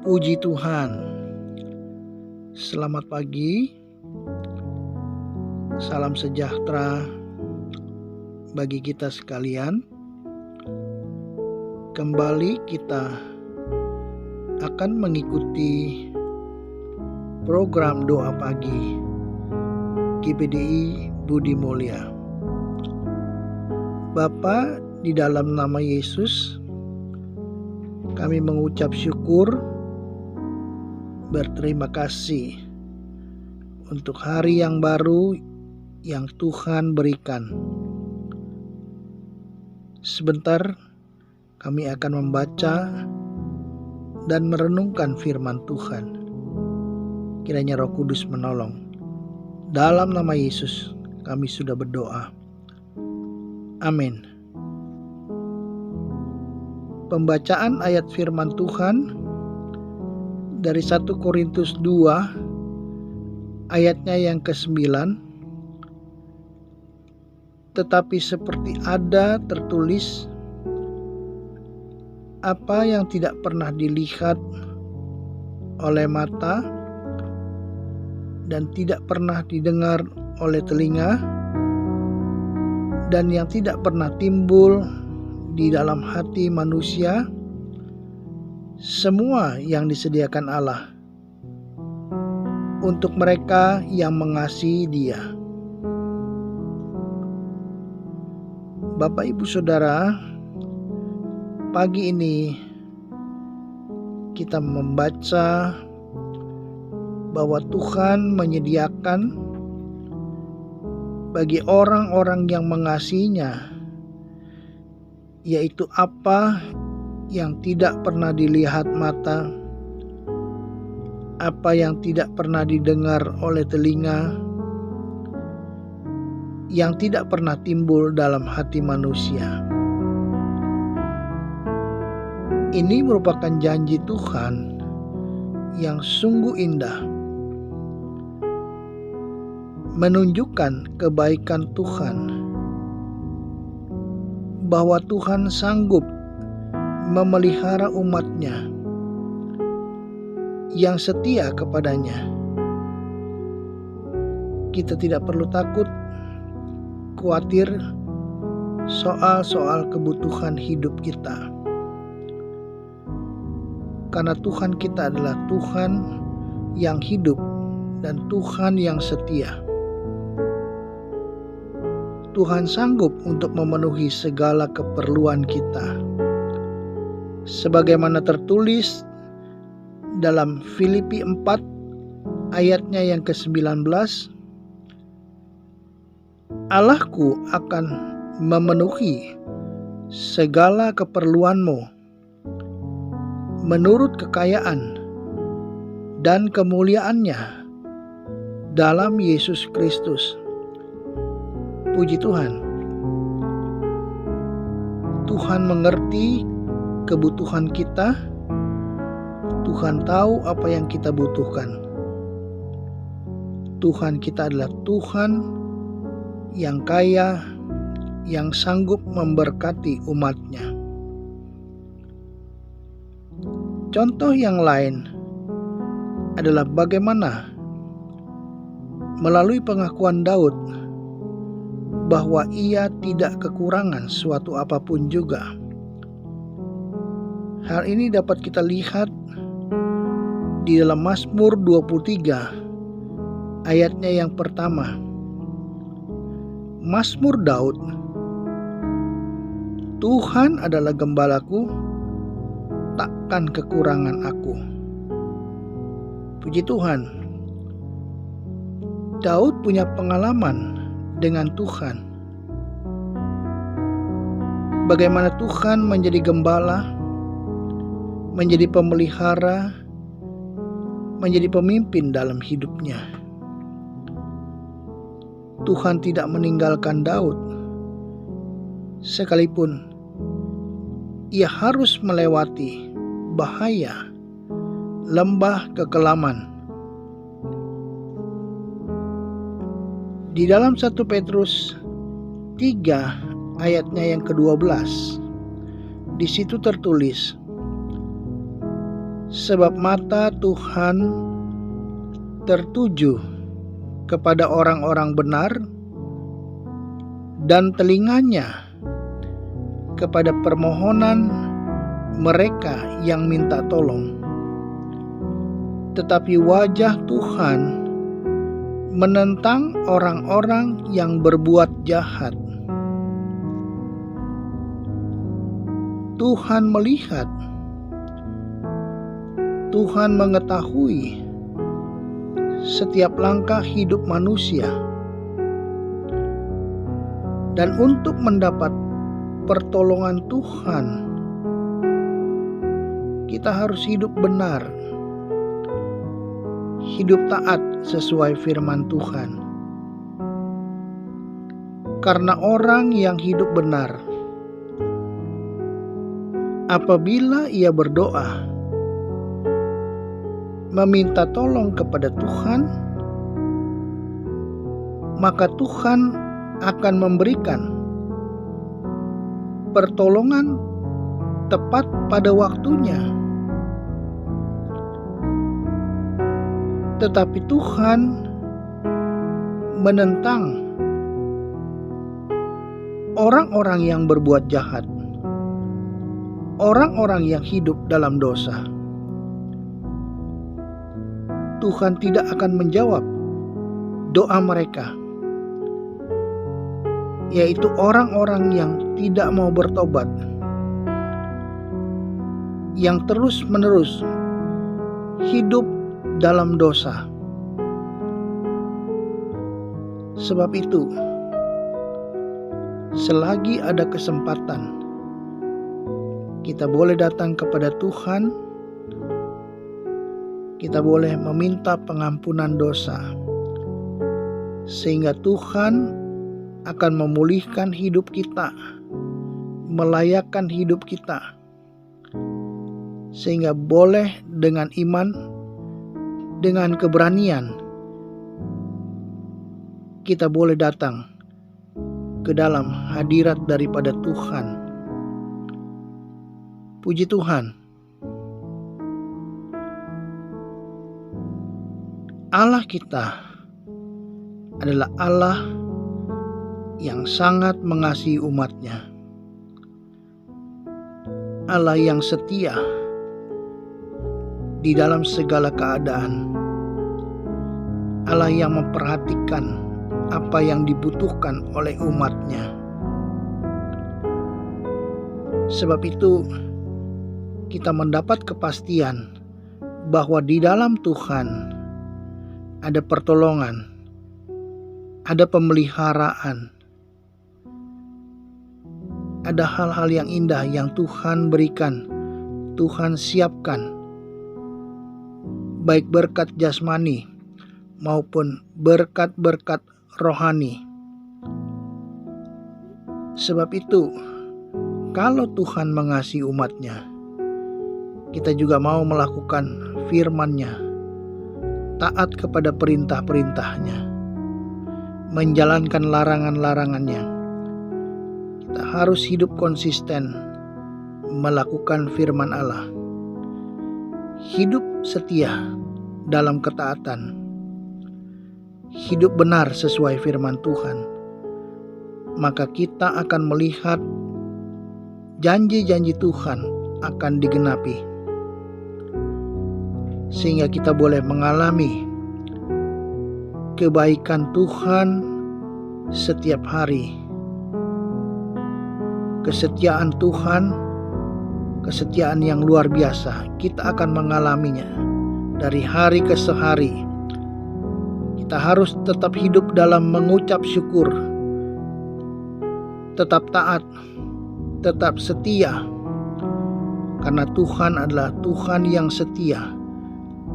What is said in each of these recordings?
Puji Tuhan. Selamat pagi. Salam sejahtera bagi kita sekalian. Kembali kita akan mengikuti program doa pagi GPDI Budi Mulia. Bapa, di dalam nama Yesus, kami mengucap syukur, berterima kasih untuk hari yang baru yang Tuhan berikan. Sebentar kami akan membaca dan merenungkan firman Tuhan. Kiranya Roh Kudus menolong. Dalam nama Yesus kami sudah berdoa. Amin. Pembacaan ayat firman Tuhan dari 1 Korintus 2 ayatnya yang ke-9. Tetapi seperti ada tertulis, apa yang tidak pernah dilihat oleh mata dan tidak pernah didengar oleh telinga dan yang tidak pernah timbul di dalam hati manusia, semua yang disediakan Allah untuk mereka yang mengasihi Dia. Bapak, Ibu, Saudara, pagi ini kita membaca bahwa Tuhan menyediakan bagi orang-orang yang mengasihinya, yaitu apa yang tidak pernah dilihat mata, apa yang tidak pernah didengar oleh telinga, yang tidak pernah timbul dalam hati manusia. Ini merupakan janji Tuhan yang sungguh indah, menunjukkan kebaikan Tuhan, bahwa Tuhan sanggup memelihara umat-Nya yang setia kepadanya. Kita tidak perlu takut, khawatir soal kebutuhan hidup kita, karena Tuhan kita adalah Tuhan yang hidup dan Tuhan yang setia. Tuhan sanggup untuk memenuhi segala keperluan kita, sebagaimana tertulis dalam Filipi 4 ayatnya yang ke-19, Allahku akan memenuhi segala keperluanmu menurut kekayaan dan kemuliaannya dalam Yesus Kristus. Puji Tuhan. Tuhan mengerti kebutuhan kita. Tuhan tahu apa yang kita butuhkan. Tuhan kita adalah Tuhan yang kaya, yang sanggup memberkati umat-Nya. Contoh yang lain adalah bagaimana melalui pengakuan Daud bahwa ia tidak kekurangan suatu apapun juga. Hal ini dapat kita lihat di dalam Mazmur 23 ayatnya yang pertama. Mazmur Daud, Tuhan adalah gembalaku, takkan kekurangan aku. Puji Tuhan. Daud punya pengalaman dengan Tuhan. Bagaimana Tuhan menjadi gembala, menjadi pemelihara, menjadi pemimpin dalam hidupnya. Tuhan tidak meninggalkan Daud, sekalipun ia harus melewati bahaya, lembah kekelaman. Di dalam 1 Petrus 3 ayatnya yang ke-12, di situ tertulis, Sebab mata Tuhan tertuju kepada orang-orang benar dan telinganya kepada permohonan mereka yang minta tolong. Tetapi wajah Tuhan menentang orang-orang yang berbuat jahat. Tuhan melihat, Tuhan mengetahui setiap langkah hidup manusia. Dan untuk mendapat pertolongan Tuhan, kita harus hidup benar, hidup taat sesuai firman Tuhan. Karena orang yang hidup benar, apabila ia berdoa, meminta tolong kepada Tuhan, maka Tuhan akan memberikan pertolongan tepat pada waktunya. Tetapi Tuhan menentang orang-orang yang berbuat jahat, orang-orang yang hidup dalam dosa. Tuhan tidak akan menjawab doa mereka, yaitu orang-orang yang tidak mau bertobat, yang terus-menerus hidup dalam dosa. Sebab itu, selagi ada kesempatan, kita boleh datang kepada Tuhan, kita boleh meminta pengampunan dosa, sehingga Tuhan akan memulihkan hidup kita, melayakkan hidup kita, sehingga boleh dengan iman, dengan keberanian, kita boleh datang ke dalam hadirat daripada Tuhan. Puji Tuhan. Allah kita adalah Allah yang sangat mengasihi umatnya. Allah yang setia di dalam segala keadaan. Allah yang memperhatikan apa yang dibutuhkan oleh umatnya. Sebab itu kita mendapat kepastian bahwa di dalam Tuhan ada pertolongan, ada pemeliharaan, ada hal-hal yang indah yang Tuhan berikan, Tuhan siapkan, baik berkat jasmani maupun berkat-berkat rohani. Sebab itu, kalau Tuhan mengasihi umatnya, kita juga mau melakukan firman-Nya, taat kepada perintah-perintahnya, menjalankan larangan-larangannya. Kita harus hidup konsisten melakukan firman Allah, hidup setia dalam ketaatan, hidup benar sesuai firman Tuhan. Maka kita akan melihat janji-janji Tuhan akan digenapi, sehingga kita boleh mengalami kebaikan Tuhan setiap hari. Kesetiaan Tuhan, kesetiaan yang luar biasa, kita akan mengalaminya dari hari ke hari. Kita harus tetap hidup dalam mengucap syukur, tetap taat, tetap setia, karena Tuhan adalah Tuhan yang setia,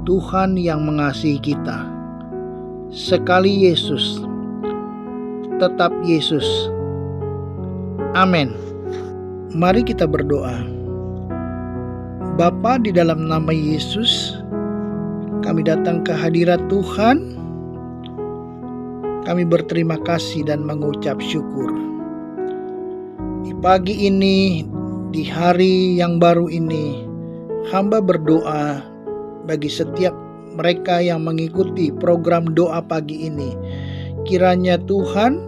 Tuhan yang mengasihi kita. Sekali Yesus, tetap Yesus. Amin. Mari kita berdoa. Bapa, di dalam nama Yesus, kami datang ke hadirat Tuhan. Kami berterima kasih dan mengucap syukur. Di pagi ini, di hari yang baru ini, hamba berdoa bagi setiap mereka yang mengikuti program doa pagi ini. Kiranya Tuhan,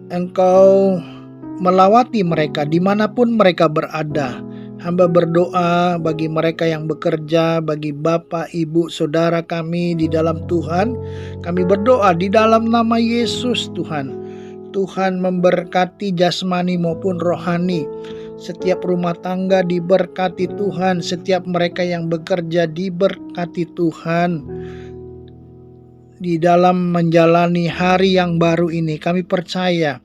Engkau melawati mereka dimanapun mereka berada. Hamba berdoa bagi mereka yang bekerja, bagi Bapak, Ibu, Saudara kami di dalam Tuhan. Kami berdoa di dalam nama Yesus Tuhan. Tuhan memberkati jasmani maupun rohani. Setiap rumah tangga diberkati Tuhan. Setiap mereka yang bekerja diberkati Tuhan. Di dalam menjalani hari yang baru ini kami percaya,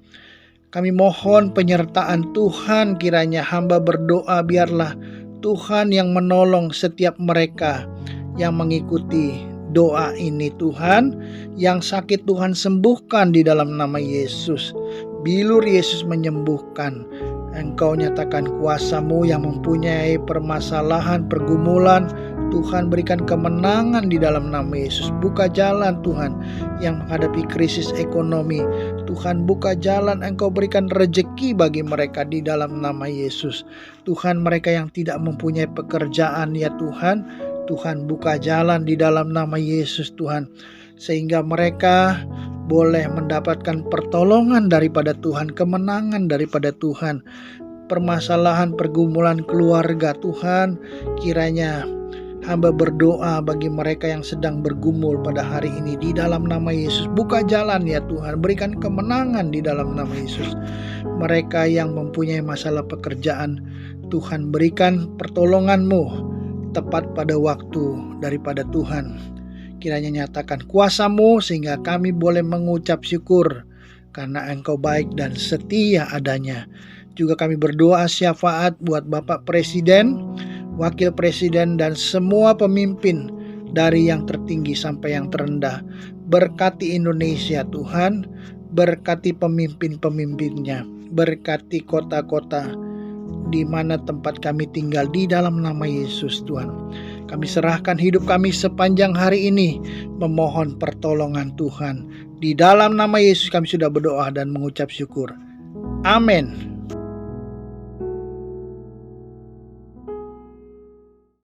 kami mohon penyertaan Tuhan. Kiranya hamba berdoa biarlah Tuhan yang menolong setiap mereka yang mengikuti doa ini Tuhan. Yang sakit Tuhan sembuhkan di dalam nama Yesus. Bilur Yesus menyembuhkan. Engkau nyatakan kuasa-Mu yang mempunyai permasalahan, pergumulan. Tuhan berikan kemenangan di dalam nama Yesus. Buka jalan Tuhan yang menghadapi krisis ekonomi. Tuhan buka jalan, Engkau berikan rejeki bagi mereka di dalam nama Yesus. Tuhan, mereka yang tidak mempunyai pekerjaan ya Tuhan, Tuhan buka jalan di dalam nama Yesus Tuhan. Sehingga mereka boleh mendapatkan pertolongan daripada Tuhan, kemenangan daripada Tuhan. Permasalahan pergumulan keluarga Tuhan, kiranya hamba berdoa bagi mereka yang sedang bergumul pada hari ini di dalam nama Yesus. Buka jalan ya Tuhan, berikan kemenangan di dalam nama Yesus. Mereka yang mempunyai masalah pekerjaan, Tuhan berikan pertolongan-Mu tepat pada waktu daripada Tuhan. Kiranya nyatakan kuasa-Mu sehingga kami boleh mengucap syukur karena Engkau baik dan setia adanya. Juga kami berdoa syafaat buat Bapak Presiden, Wakil Presiden dan semua pemimpin dari yang tertinggi sampai yang terendah. Berkati Indonesia Tuhan, berkati pemimpin-pemimpinnya, berkati kota-kota di mana tempat kami tinggal di dalam nama Yesus Tuhan. Kami serahkan hidup kami sepanjang hari ini memohon pertolongan Tuhan. Di dalam nama Yesus kami sudah berdoa dan mengucap syukur. Amin.